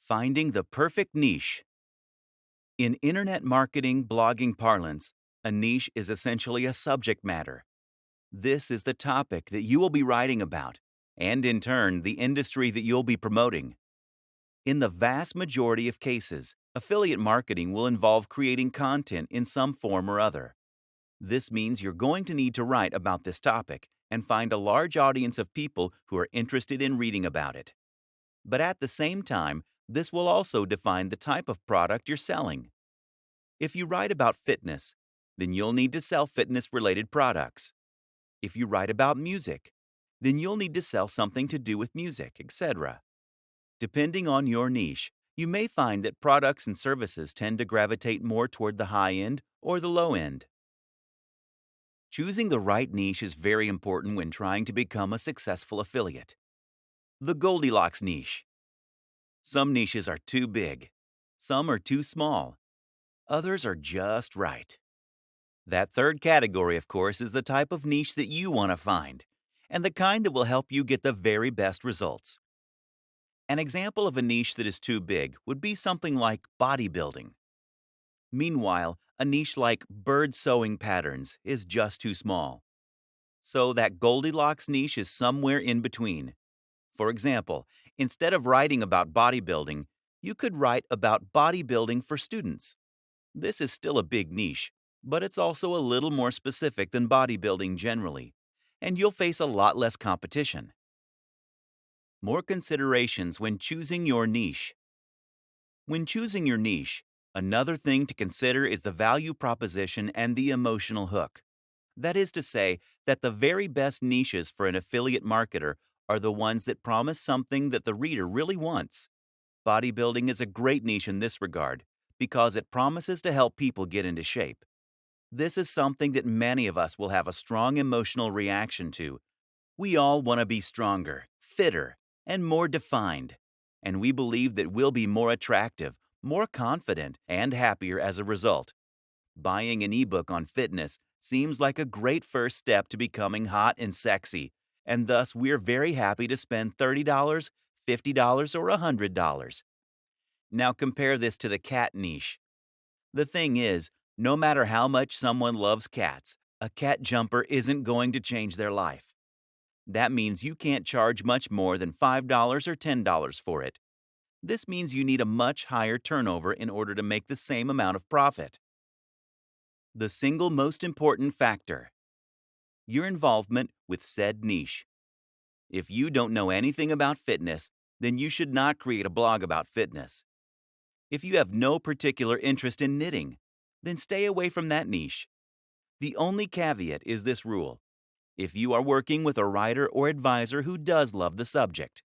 Finding the perfect niche. In internet marketing blogging parlance, a niche is essentially a subject matter. This is the topic that you will be writing about, and in turn, the industry that you'll be promoting. In the vast majority of cases, affiliate marketing will involve creating content in some form or other. This means you're going to need to write about this topic and find a large audience of people who are interested in reading about it. But at the same time, this will also define the type of product you're selling. If you write about fitness, then you'll need to sell fitness-related products. If you write about music, then you'll need to sell something to do with music, etc. Depending on your niche, you may find that products and services tend to gravitate more toward the high end or the low end. Choosing the right niche is very important when trying to become a successful affiliate. The Goldilocks niche. Some niches are too big. Some are too small. Others are just right. That third category, of course, is the type of niche that you want to find, and the kind that will help you get the very best results. An example of a niche that is too big would be something like bodybuilding. Meanwhile, a niche like bird sewing patterns is just too small. So that Goldilocks niche is somewhere in between. For example, instead of writing about bodybuilding, you could write about bodybuilding for students. This is still a big niche, but it's also a little more specific than bodybuilding generally, and you'll face a lot less competition. More considerations when choosing your niche. When choosing your niche, another thing to consider is the value proposition and the emotional hook. That is to say, that the very best niches for an affiliate marketer are the ones that promise something that the reader really wants. Bodybuilding is a great niche in this regard because it promises to help people get into shape. This is something that many of us will have a strong emotional reaction to. We all want to be stronger, fitter, and more defined. And we believe that we'll be more attractive, more confident, and happier as a result. Buying an ebook on fitness seems like a great first step to becoming hot and sexy, and thus we're very happy to spend $30, $50, or $100. Now compare this to the cat niche. The thing is, no matter how much someone loves cats, a cat jumper isn't going to change their life. That means you can't charge much more than $5 or $10 for it. This means you need a much higher turnover in order to make the same amount of profit. The single most important factor: your involvement with said niche. If you don't know anything about fitness, then you should not create a blog about fitness. If you have no particular interest in knitting, then stay away from that niche. The only caveat is this rule: if you are working with a writer or advisor who does love the subject.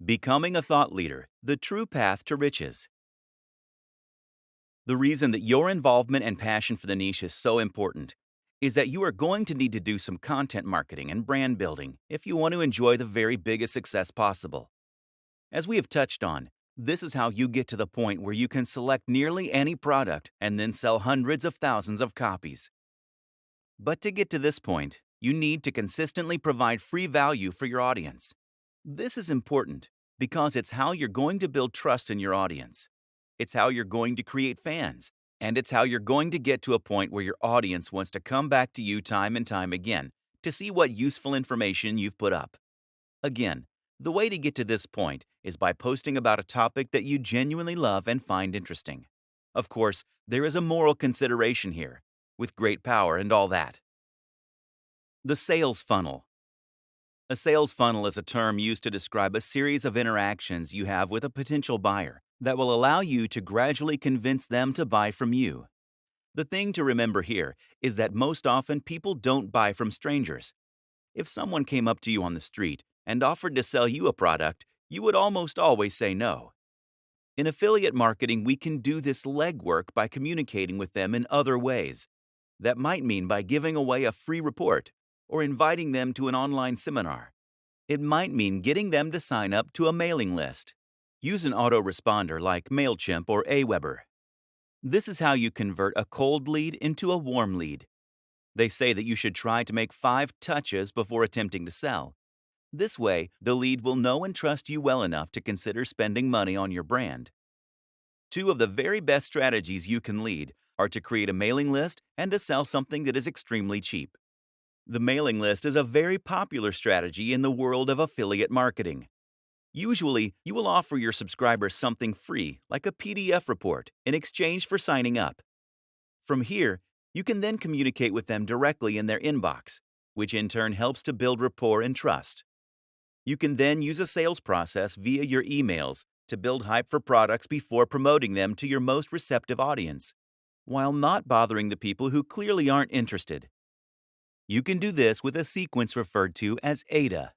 Becoming a thought leader, the true path to riches. The reason that your involvement and passion for the niche is so important is that you are going to need to do some content marketing and brand building if you want to enjoy the very biggest success possible. As we have touched on, this is how you get to the point where you can select nearly any product and then sell hundreds of thousands of copies. But to get to this point, you need to consistently provide free value for your audience. This is important because it's how you're going to build trust in your audience. It's how you're going to create fans, and it's how you're going to get to a point where your audience wants to come back to you time and time again to see what useful information you've put up. Again, the way to get to this point is by posting about a topic that you genuinely love and find interesting. Of course, there is a moral consideration here, with great power and all that. The sales funnel. A sales funnel is a term used to describe a series of interactions you have with a potential buyer that will allow you to gradually convince them to buy from you. The thing to remember here is that most often people don't buy from strangers. If someone came up to you on the street and offered to sell you a product, you would almost always say no. In affiliate marketing, we can do this legwork by communicating with them in other ways. That might mean by giving away a free report or inviting them to an online seminar. It might mean getting them to sign up to a mailing list. Use an autoresponder like MailChimp or Aweber. This is how you convert a cold lead into a warm lead. They say that you should try to make 5 touches before attempting to sell. This way, the lead will know and trust you well enough to consider spending money on your brand. Two of the very best strategies you can lead are to create a mailing list and to sell something that is extremely cheap. The mailing list is a very popular strategy in the world of affiliate marketing. Usually, you will offer your subscribers something free, like a PDF report, in exchange for signing up. From here, you can then communicate with them directly in their inbox, which in turn helps to build rapport and trust. You can then use a sales process via your emails to build hype for products before promoting them to your most receptive audience, while not bothering the people who clearly aren't interested. You can do this with a sequence referred to as AIDA: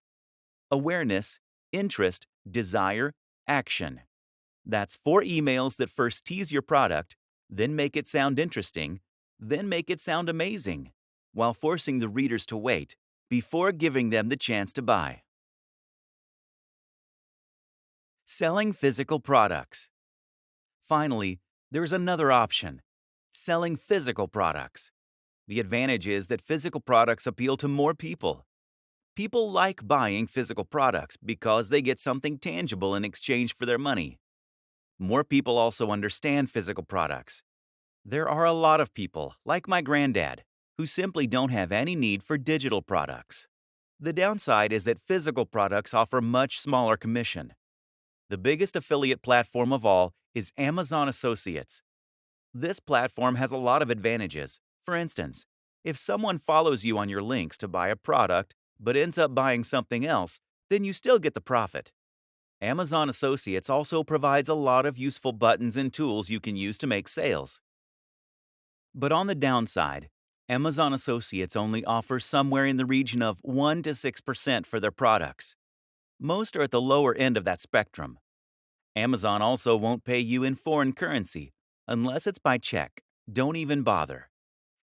awareness, interest, desire, action. That's 4 emails that first tease your product, then make it sound interesting, then make it sound amazing, while forcing the readers to wait before giving them the chance to buy. Selling physical products. Finally, there's another option: selling physical products. The advantage is that physical products appeal to more people. People like buying physical products because they get something tangible in exchange for their money. More people also understand physical products. There are a lot of people, like my granddad, who simply don't have any need for digital products. The downside is that physical products offer much smaller commission. The biggest affiliate platform of all is Amazon Associates. This platform has a lot of advantages. For instance, if someone follows you on your links to buy a product but ends up buying something else, then you still get the profit. Amazon Associates also provides a lot of useful buttons and tools you can use to make sales. But on the downside, Amazon Associates only offers somewhere in the region of 1 to 6% for their products. Most are at the lower end of that spectrum. Amazon also won't pay you in foreign currency unless it's by check. Don't even bother.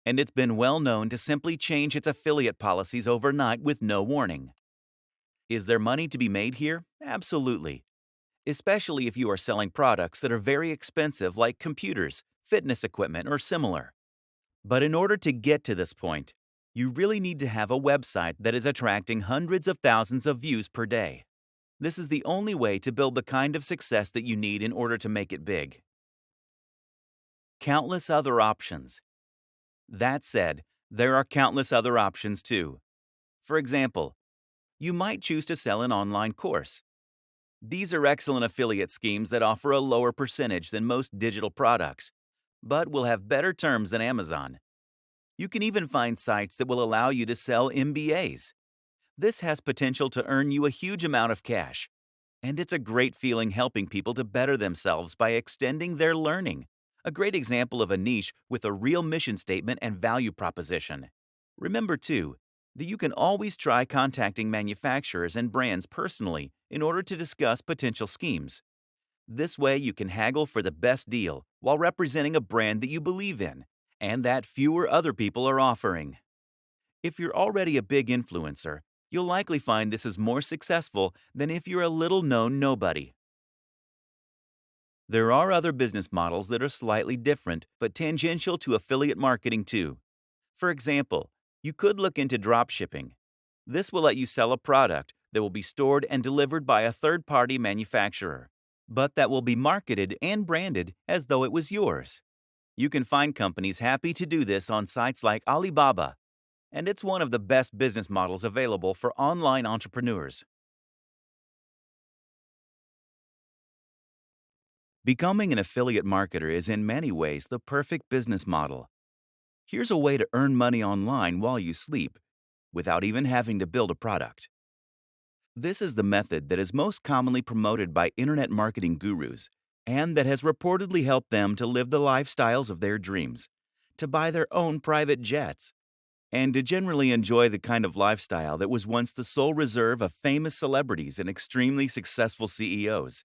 And it's been well known to simply change its affiliate policies overnight with no warning. Is there money to be made here? Absolutely. Especially if you are selling products that are very expensive, like computers, fitness equipment, or similar. But in order to get to this point, you really need to have a website that is attracting hundreds of thousands of views per day. This is the only way to build the kind of success that you need in order to make it big. Countless other options. That said, there are countless other options too. For example, you might choose to sell an online course. These are excellent affiliate schemes that offer a lower percentage than most digital products, but will have better terms than Amazon. You can even find sites that will allow you to sell MBAs. This has potential to earn you a huge amount of cash, and it's a great feeling helping people to better themselves by extending their learning. A great example of a niche with a real mission statement and value proposition. Remember, too, that you can always try contacting manufacturers and brands personally in order to discuss potential schemes. This way, you can haggle for the best deal while representing a brand that you believe in and that fewer other people are offering. If you're already a big influencer, you'll likely find this is more successful than if you're a little known nobody. There are other business models that are slightly different but tangential to affiliate marketing too. For example, you could look into dropshipping. This will let you sell a product that will be stored and delivered by a third-party manufacturer, but that will be marketed and branded as though it was yours. You can find companies happy to do this on sites like Alibaba, and it's one of the best business models available for online entrepreneurs. Becoming an affiliate marketer is in many ways the perfect business model. Here's a way to earn money online while you sleep, without even having to build a product. This is the method that is most commonly promoted by internet marketing gurus, and that has reportedly helped them to live the lifestyles of their dreams, to buy their own private jets, and to generally enjoy the kind of lifestyle that was once the sole reserve of famous celebrities and extremely successful CEOs.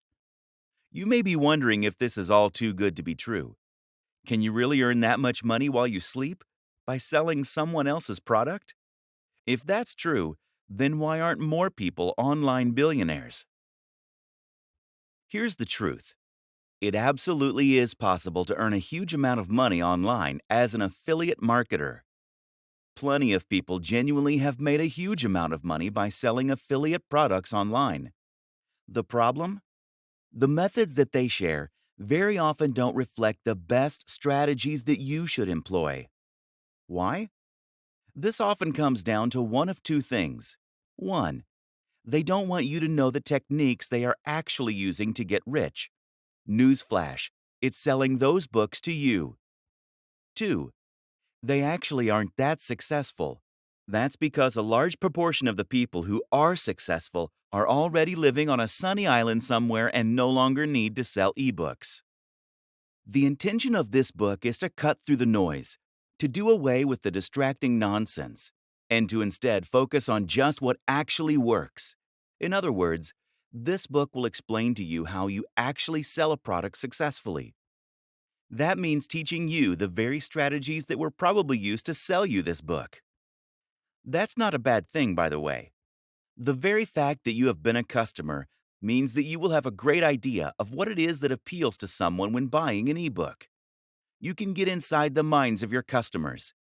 You may be wondering if this is all too good to be true. Can you really earn that much money while you sleep? By selling someone else's product? If that's true, then why aren't more people online billionaires? Here's the truth. It absolutely is possible to earn a huge amount of money online as an affiliate marketer. Plenty of people genuinely have made a huge amount of money by selling affiliate products online. The problem? The methods that they share very often don't reflect the best strategies that you should employ. Why? This often comes down to one of two things. One, they don't want you to know the techniques they are actually using to get rich. Newsflash, it's selling those books to you. Two, they actually aren't that successful. That's because a large proportion of the people who are successful are already living on a sunny island somewhere and no longer need to sell ebooks. The intention of this book is to cut through the noise, to do away with the distracting nonsense, and to instead focus on just what actually works. In other words, this book will explain to you how you actually sell a product successfully. That means teaching you the very strategies that were probably used to sell you this book. That's not a bad thing, by the way. The very fact that you have been a customer means that you will have a great idea of what it is that appeals to someone when buying an ebook. You can get inside the minds of your customers.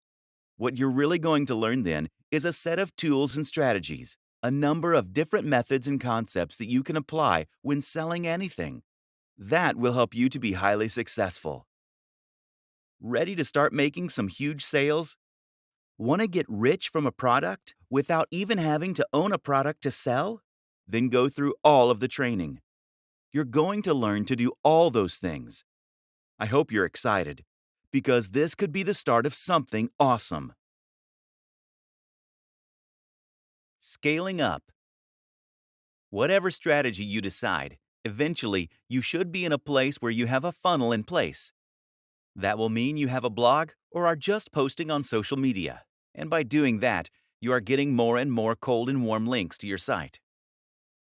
What you're really going to learn then is a set of tools and strategies, a number of different methods and concepts that you can apply when selling anything. That will help you to be highly successful. Ready to start making some huge sales? Want to get rich from a product without even having to own a product to sell? Then go through all of the training. You're going to learn to do all those things. I hope you're excited, because this could be the start of something awesome. Scaling up. Whatever strategy you decide, eventually you should be in a place where you have a funnel in place. That will mean you have a blog or are just posting on social media. And by doing that, you are getting more and more cold and warm links to your site.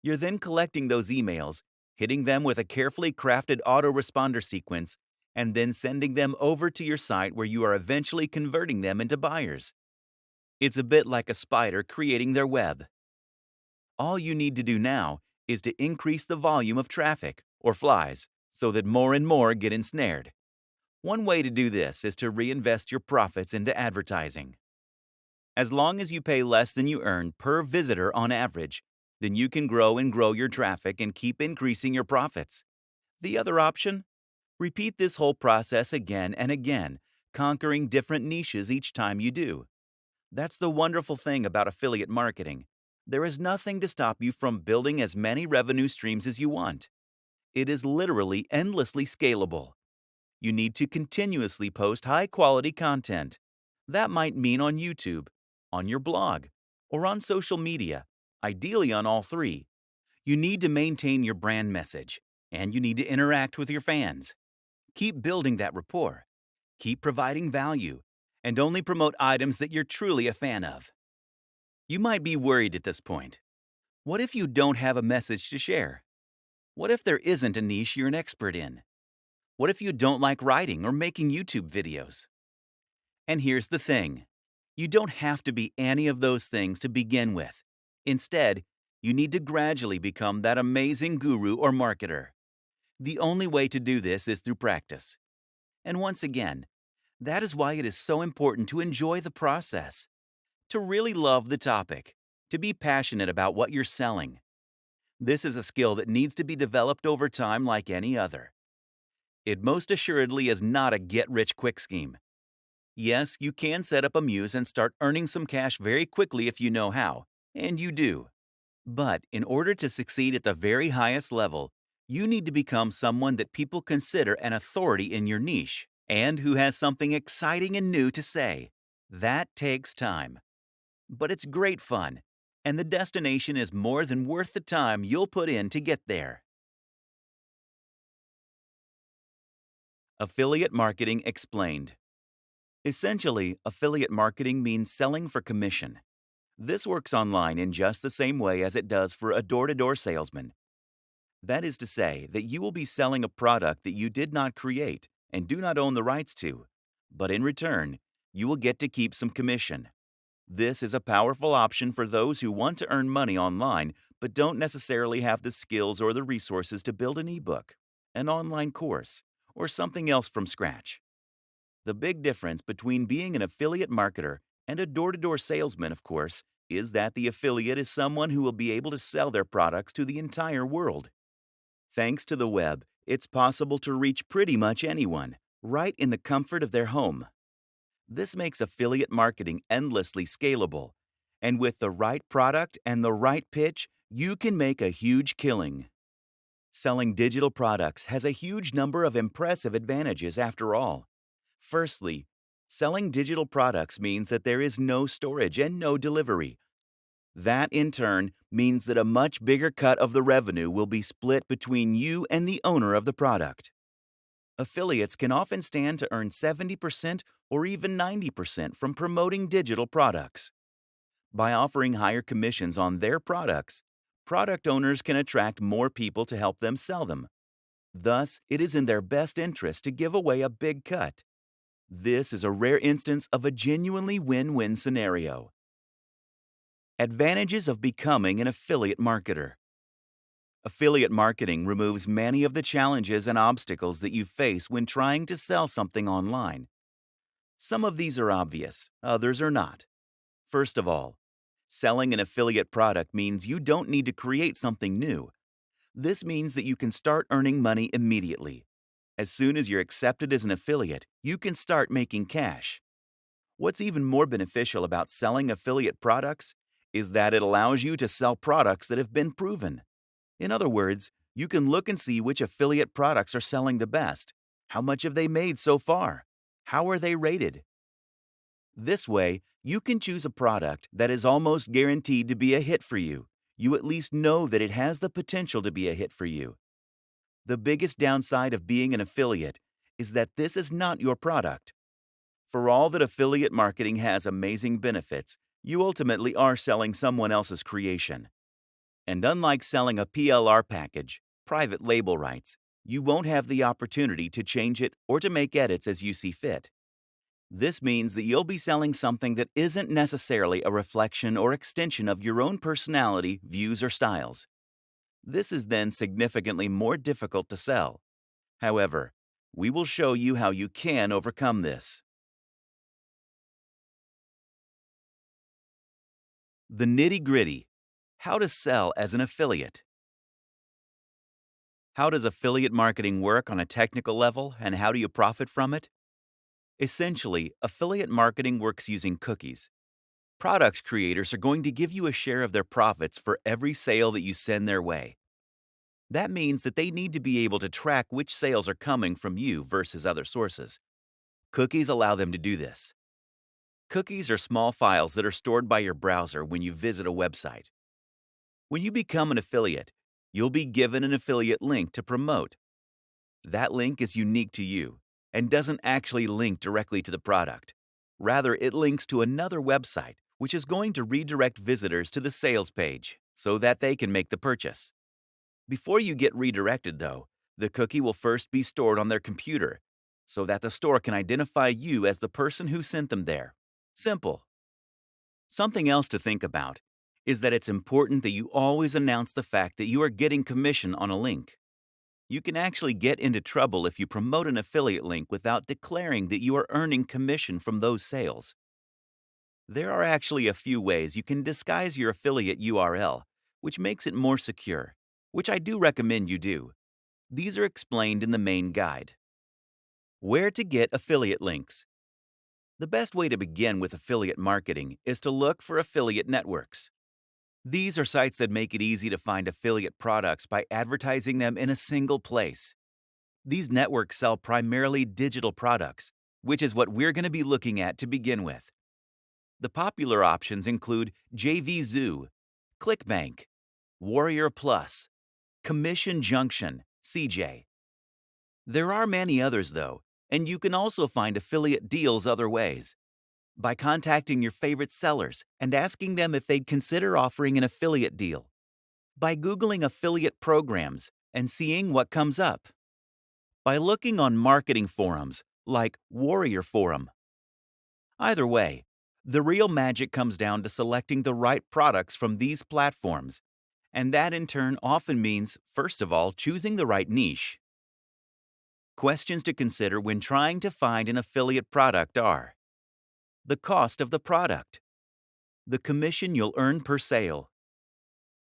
You're then collecting those emails, hitting them with a carefully crafted autoresponder sequence, and then sending them over to your site where you are eventually converting them into buyers. It's a bit like a spider creating their web. All you need to do now is to increase the volume of traffic, or flies, so that more and more get ensnared. One way to do this is to reinvest your profits into advertising. As long as you pay less than you earn per visitor on average, then you can grow your traffic and keep increasing your profits. The other option? Repeat this whole process again and again, conquering different niches each time you do. That's the wonderful thing about affiliate marketing. There is nothing to stop you from building as many revenue streams as you want. It is literally endlessly scalable. You need to continuously post high-quality content. That might mean on YouTube, on your blog, or on social media, ideally on all three. You need to maintain your brand message, and you need to interact with your fans. Keep building that rapport. Keep providing value, and only promote items that you're truly a fan of. You might be worried at this point. What if you don't have a message to share? What if there isn't a niche you're an expert in? What if you don't like writing or making YouTube videos? And here's the thing. You don't have to be any of those things to begin with. Instead, you need to gradually become that amazing guru or marketer. The only way to do this is through practice. And once again, that is why it is so important to enjoy the process, to really love the topic, to be passionate about what you're selling. This is a skill that needs to be developed over time like any other. It most assuredly is not a get-rich-quick scheme. Yes, you can set up a Muse and start earning some cash very quickly if you know how, and you do. But in order to succeed at the very highest level, you need to become someone that people consider an authority in your niche and who has something exciting and new to say. That takes time. But it's great fun, and the destination is more than worth the time you'll put in to get there. Affiliate Marketing Explained. Essentially, affiliate marketing means selling for commission. This works online in just the same way as it does for a door-to-door salesman. That is to say that you will be selling a product that you did not create and do not own the rights to, but in return, you will get to keep some commission. This is a powerful option for those who want to earn money online but don't necessarily have the skills or the resources to build an ebook, an online course, or something else from scratch. The big difference between being an affiliate marketer And a door-to-door salesman, of course, is that the affiliate is someone who will be able to sell their products to the entire world. Thanks to the web, it's possible to reach pretty much anyone, right in the comfort of their home. This makes affiliate marketing endlessly scalable. And with the right product and the right pitch, you can make a huge killing. Selling digital products has a huge number of impressive advantages after all. Firstly, selling digital products means that there is no storage and no delivery. That, in turn, means that a much bigger cut of the revenue will be split between you and the owner of the product. Affiliates can often stand to earn 70% or even 90% from promoting digital products. By offering higher commissions on their products, product owners can attract more people to help them sell them. Thus, it is in their best interest to give away a big cut. This is a rare instance of a genuinely win-win scenario. Advantages of becoming an affiliate marketer. Affiliate marketing removes many of the challenges and obstacles that you face when trying to sell something online. Some of these are obvious, others are not. First of all, selling an affiliate product means you don't need to create something new. This means that you can start earning money immediately. As soon as you're accepted as an affiliate, you can start making cash. What's even more beneficial about selling affiliate products is that it allows you to sell products that have been proven. In other words, you can look and see which affiliate products are selling the best. How much have they made so far? How are they rated? This way, you can choose a product that is almost guaranteed to be a hit for you. You at least know that it has the potential to be a hit for you. The biggest downside of being an affiliate is that this is not your product. For all that affiliate marketing has amazing benefits, you ultimately are selling someone else's creation. And unlike selling a PLR package, private label rights, you won't have the opportunity to change it or to make edits as you see fit. This means that you'll be selling something that isn't necessarily a reflection or extension of your own personality, views, or styles. This is then significantly more difficult to sell. However, we will show you how you can overcome this. The nitty-gritty. How to sell as an affiliate. How does affiliate marketing work on a technical level, and how do you profit from it? Essentially, affiliate marketing works using cookies. Product creators are going to give you a share of their profits for every sale that you send their way. That means that they need to be able to track which sales are coming from you versus other sources. Cookies allow them to do this. Cookies are small files that are stored by your browser when you visit a website. When you become an affiliate, you'll be given an affiliate link to promote. That link is unique to you and doesn't actually link directly to the product. Rather, it links to another website, which is going to redirect visitors to the sales page so that they can make the purchase. Before you get redirected, though, the cookie will first be stored on their computer so that the store can identify you as the person who sent them there. Simple. Something else to think about is that it's important that you always announce the fact that you are getting commission on a link. You can actually get into trouble if you promote an affiliate link without declaring that you are earning commission from those sales. There are actually a few ways you can disguise your affiliate URL, which makes it more secure, which I do recommend you do. These are explained in the main guide. Where to get affiliate links. The best way to begin with affiliate marketing is to look for affiliate networks. These are sites that make it easy to find affiliate products by advertising them in a single place. These networks sell primarily digital products, which is what we're going to be looking at to begin with. The popular options include JVZoo, ClickBank, Warrior Plus, Commission Junction, CJ. There are many others though, and you can also find affiliate deals other ways. By contacting your favorite sellers and asking them if they'd consider offering an affiliate deal. By Googling affiliate programs and seeing what comes up. By looking on marketing forums like Warrior Forum. Either way, the real magic comes down to selecting the right products from these platforms, and that in turn often means, first of all, choosing the right niche. Questions to consider when trying to find an affiliate product are: The cost of the product. The commission you'll earn per sale.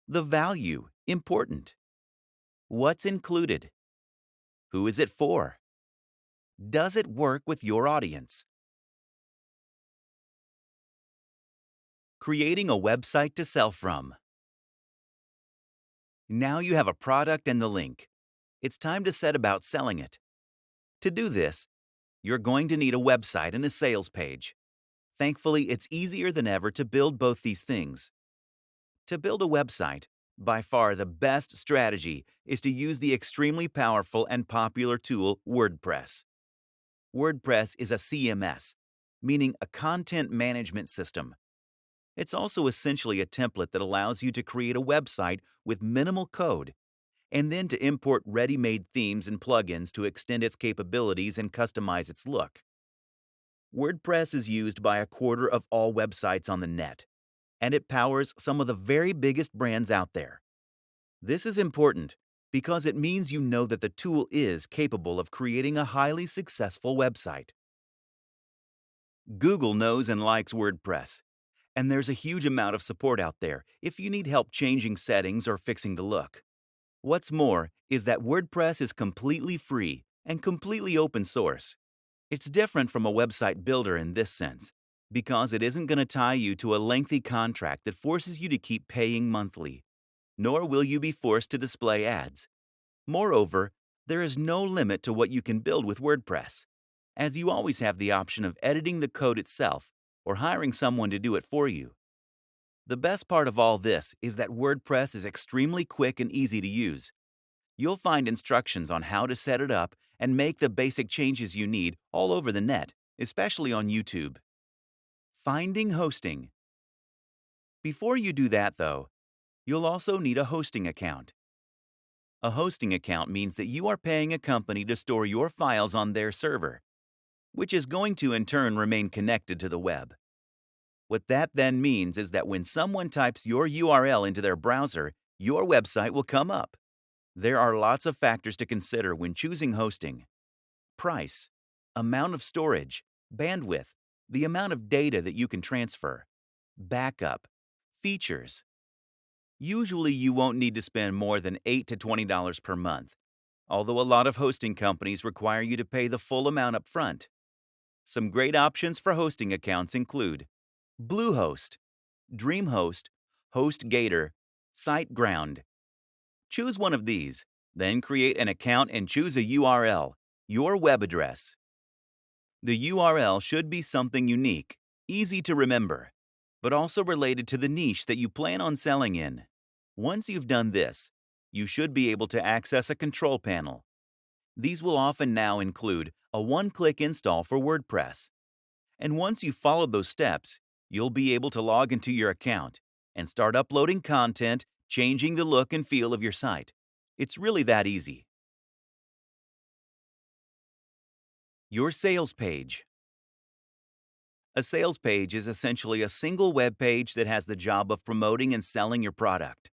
The value, important. What's included? Who is it for? Does it work with your audience? Creating a website to sell from. Now you have a product and the link. It's time to set about selling it. To do this, you're going to need a website and a sales page. Thankfully, it's easier than ever to build both these things. To build a website, by far the best strategy is to use the extremely powerful and popular tool WordPress. WordPress is a CMS, meaning a content management system. It's also essentially a template that allows you to create a website with minimal code, and then to import ready-made themes and plugins to extend its capabilities and customize its look. WordPress is used by a quarter of all websites on the net, and it powers some of the very biggest brands out there. This is important because it means you know that the tool is capable of creating a highly successful website. Google knows and likes WordPress, and there's a huge amount of support out there if you need help changing settings or fixing the look. What's more is that WordPress is completely free and completely open source. It's different from a website builder in this sense, because it isn't going to tie you to a lengthy contract that forces you to keep paying monthly, nor will you be forced to display ads. Moreover, there is no limit to what you can build with WordPress, as you always have the option of editing the code itself or hiring someone to do it for you. The best part of all this is that WordPress is extremely quick and easy to use. You'll find instructions on how to set it up and make the basic changes you need all over the net, especially on YouTube. Finding hosting. Before you do that, though, you'll also need a hosting account. A hosting account means that you are paying a company to store your files on their server, which is going to in turn remain connected to the web. What that then means is that when someone types your URL into their browser, your website will come up. There are lots of factors to consider when choosing hosting. Price, amount of storage, bandwidth, the amount of data that you can transfer, backup, features. Usually you won't need to spend more than $8 to $20 per month, although a lot of hosting companies require you to pay the full amount up front. Some great options for hosting accounts include Bluehost, DreamHost, HostGator, SiteGround. Choose one of these, then create an account and choose a URL, your web address. The URL should be something unique, easy to remember, but also related to the niche that you plan on selling in. Once you've done this, you should be able to access a control panel. These will often now include a one-click install for WordPress. And once you've followed those steps, you'll be able to log into your account and start uploading content, changing the look and feel of your site. It's really that easy. Your sales page. A sales page is essentially a single web page that has the job of promoting and selling your product.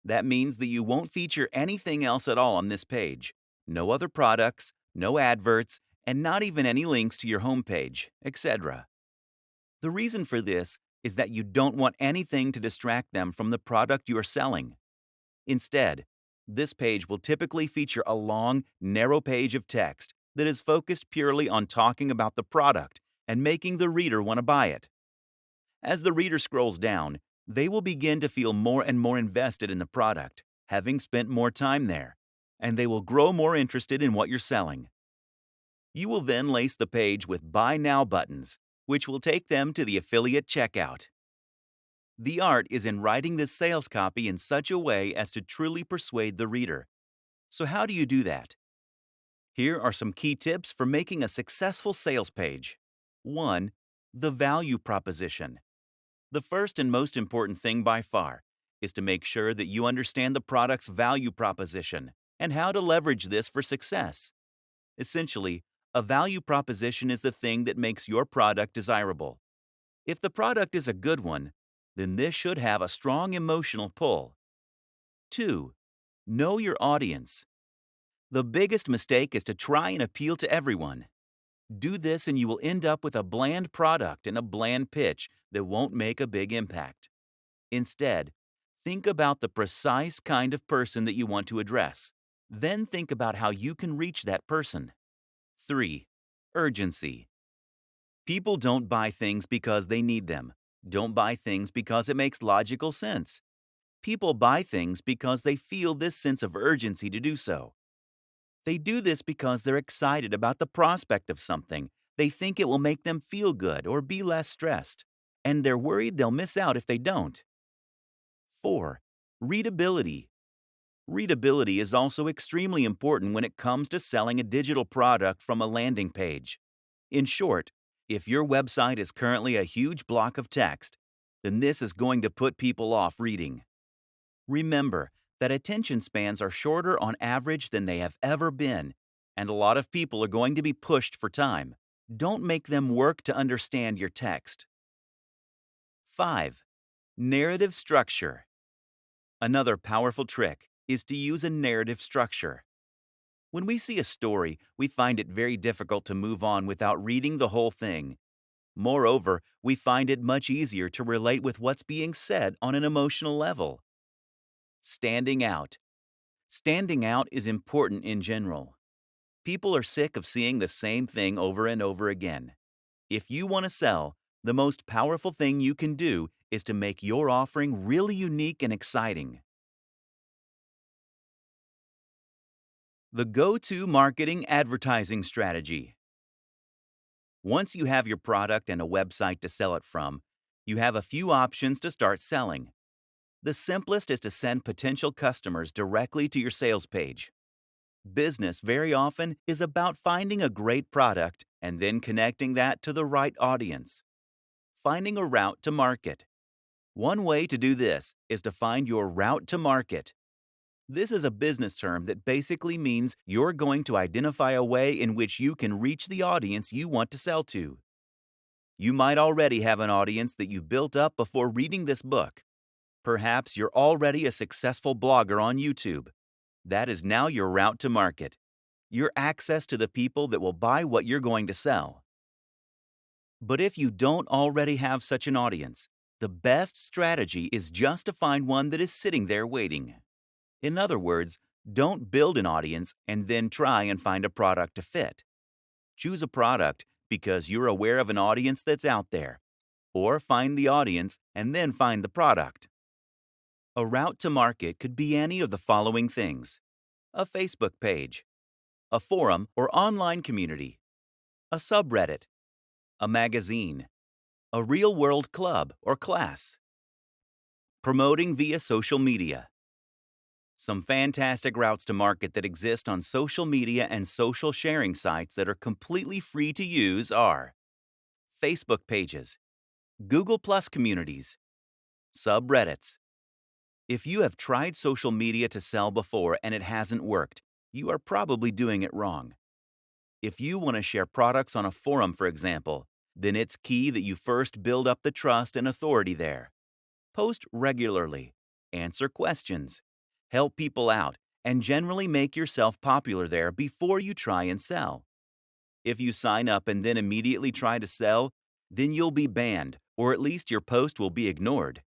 That means that you won't feature anything else at all on this page. No other products, no adverts, and not even any links to your homepage, etc. The reason for this is that you don't want anything to distract them from the product you are selling. Instead, this page will typically feature a long, narrow page of text that is focused purely on talking about the product and making the reader want to buy it. As the reader scrolls down, they will begin to feel more and more invested in the product, having spent more time there, and they will grow more interested in what you're selling. You will then lace the page with Buy Now buttons, which will take them to the affiliate checkout. The art is in writing this sales copy in such a way as to truly persuade the reader. So how do you do that? Here are some key tips for making a successful sales page. 1. The value proposition. The first and most important thing by far is to make sure that you understand the product's value proposition and how to leverage this for success. Essentially, a value proposition is the thing that makes your product desirable. If the product is a good one, then this should have a strong emotional pull. 2. Know your audience. The biggest mistake is to try and appeal to everyone. Do this and you will end up with a bland product and a bland pitch that won't make a big impact. Instead, think about the precise kind of person that you want to address. Then think about how you can reach that person. 3. Urgency. People don't buy things because they need them. Don't buy things because it makes logical sense. People buy things because they feel this sense of urgency to do so. They do this because they're excited about the prospect of something. They think it will make them feel good or be less stressed. And they're worried they'll miss out if they don't. 4. Readability. Readability is also extremely important when it comes to selling a digital product from a landing page. In short, if your website is currently a huge block of text, then this is going to put people off reading. Remember that attention spans are shorter on average than they have ever been, and a lot of people are going to be pushed for time. Don't make them work to understand your text. 5. Narrative structure. Another powerful trick is to use a narrative structure. When we see a story, we find it very difficult to move on without reading the whole thing. Moreover, we find it much easier to relate with what's being said on an emotional level. Standing out. Standing out is important in general. People are sick of seeing the same thing over and over again. If you want to sell, the most powerful thing you can do is to make your offering really unique and exciting. The go-to marketing advertising strategy. Once you have your product and a website to sell it from, you have a few options to start selling. The simplest is to send potential customers directly to your sales page. Business very often is about finding a great product and then connecting that to the right audience. Finding a route to market. One way to do this is to find your route to market. This is a business term that basically means you're going to identify a way in which you can reach the audience you want to sell to. You might already have an audience that you built up before reading this book. Perhaps you're already a successful blogger on YouTube. That is now your route to market. Your access to the people that will buy what you're going to sell. But if you don't already have such an audience, the best strategy is just to find one that is sitting there waiting. In other words, don't build an audience and then try and find a product to fit. Choose a product because you're aware of an audience that's out there, or find the audience and then find the product. A route to market could be any of the following things: a Facebook page, a forum or online community, a subreddit, a magazine, a real-world club or class. Promoting via social media. Some fantastic routes to market that exist on social media and social sharing sites that are completely free to use are Facebook pages, Google+ communities, subreddits. If you have tried social media to sell before and it hasn't worked, you are probably doing it wrong. If you want to share products on a forum, for example, then it's key that you first build up the trust and authority there. Post regularly, answer questions, help people out, and generally make yourself popular there before you try and sell. If you sign up and then immediately try to sell, then you'll be banned, or at least your post will be ignored.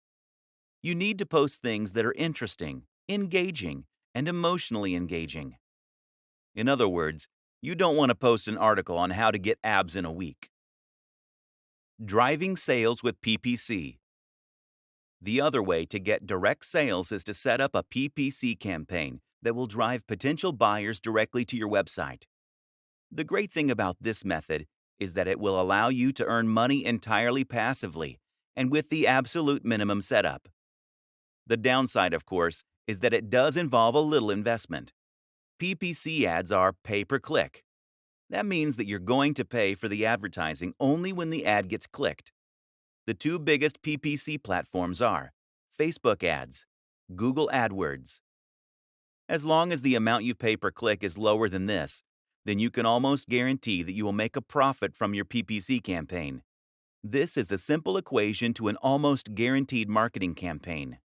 You need to post things that are interesting, engaging, and emotionally engaging. In other words, you don't want to post an article on how to get abs in a week. Driving sales with PPC. The other way to get direct sales is to set up a PPC campaign that will drive potential buyers directly to your website. The great thing about this method is that it will allow you to earn money entirely passively and with the absolute minimum setup. The downside, of course, is that it does involve a little investment. PPC ads are pay-per-click. That means that you're going to pay for the advertising only when the ad gets clicked. The two biggest PPC platforms are Facebook ads, Google AdWords. As long as the amount you pay per click is lower than this, then you can almost guarantee that you will make a profit from your PPC campaign. This is the simple equation to an almost guaranteed marketing campaign.